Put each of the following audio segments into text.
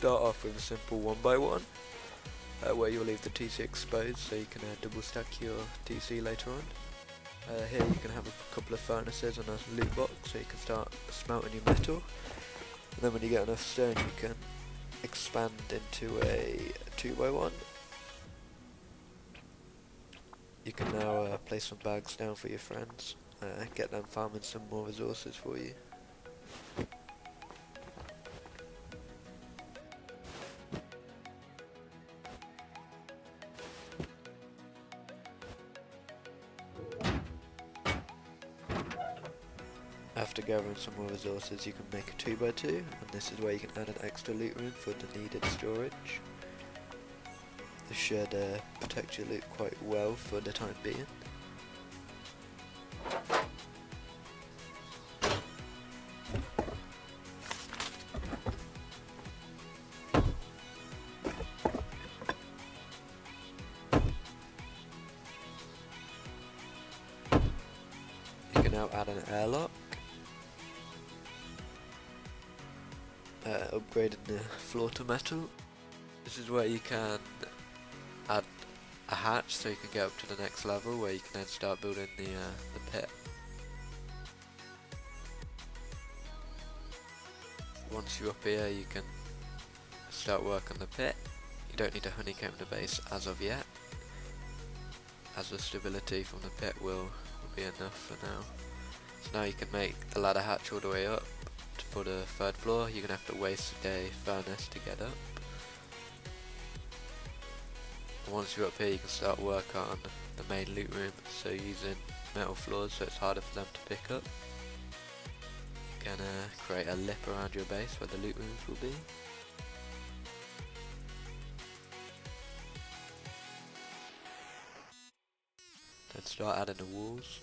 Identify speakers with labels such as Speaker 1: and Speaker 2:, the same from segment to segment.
Speaker 1: start off with a simple 1x1, where you'll leave the TC exposed so you can double stack your TC later on. Here you can have a couple of furnaces and a loot box so you can start smelting your metal. And then when you get enough stone you can expand into a 2x1. You can now place some bags down for your friends, get them farming some more resources for you. After gathering some more resources you can make a 2x2, and this is where you can add an extra loot room for the needed storage. This should protect your loot quite well for the time being. You can now add an airlock. Upgrading the floor to metal. This is where you can add a hatch so you can get up to the next level, where you can then start building the pit. Once you're up here you can start work on the pit. You don't need to honeycomb the base as of yet, as the stability from the pit will be enough for now. So now you can make the ladder hatch all the way up. For the third floor you're going to have to waste a furnace to get up. Once you're up here you can start work on the main loot room, so using metal floors so it's harder for them to pick up. You can create a lip around your base where the loot rooms will be. Then start adding the walls.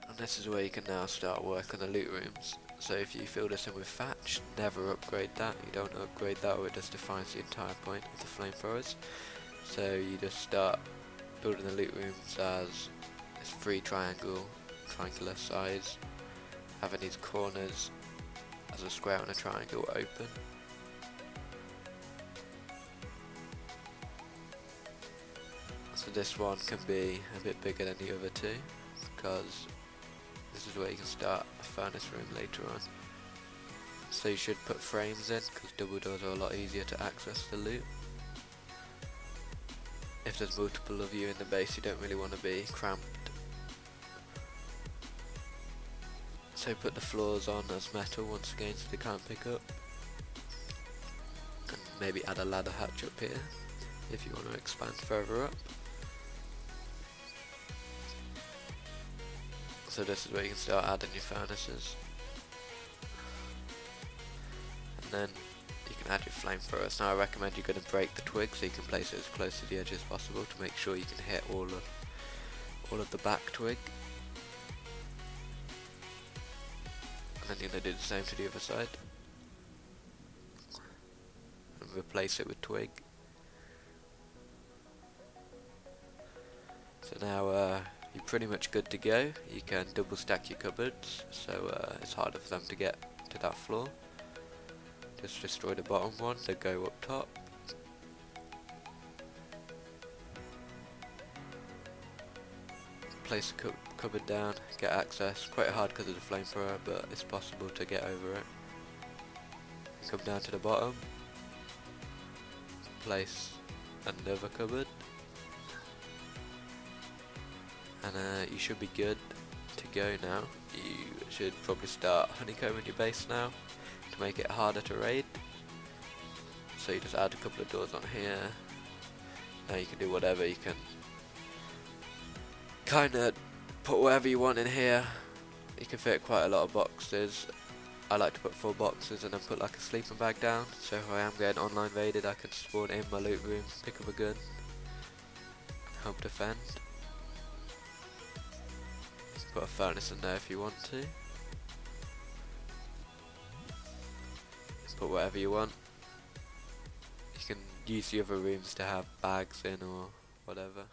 Speaker 1: And this is where you can now start work on the loot rooms. So if you fill this in with thatch, never upgrade that. You don't upgrade that or it just defines the entire point of the flamethrowers. So you just start building the loot rooms as this triangular size, having these corners as a square and a triangle open. So this one can be a bit bigger than the other two, because this is where you can start a furnace room later on. So you should put frames in, because double doors are a lot easier to access the loot. If there's multiple of you in the base you don't really want to be cramped. So put the floors on as metal once again so they can't pick up. And maybe add a ladder hatch up here if you want to expand further up. So this is where you can start adding your furnaces. And then you can add your flamethrowers. Now I recommend you're going to break the twig so you can place it as close to the edge as possible to make sure you can hit all of the back twig. And then you're going to do the same to the other side. And replace it with twig. So now you're pretty much good to go. You can double stack your cupboards, so it's harder for them to get to that floor. Just destroy the bottom one, they go up top. Place the cupboard down, get access. Quite hard because of the flamethrower, but it's possible to get over it. Come down to the bottom, place another cupboard. And you should be good to go now. You should probably start honeycombing your base now to make it harder to raid. So you just add a couple of doors on here. Now you can do whatever, you can kinda put whatever you want in here. You can fit quite a lot of boxes. I like to put 4 boxes and then put like a sleeping bag down, so if I am getting online raided I can spawn in my loot room, pick up a gun, help defend. Put a furnace in there if you want to. Put whatever you want. You can use the other rooms to have bags in or whatever.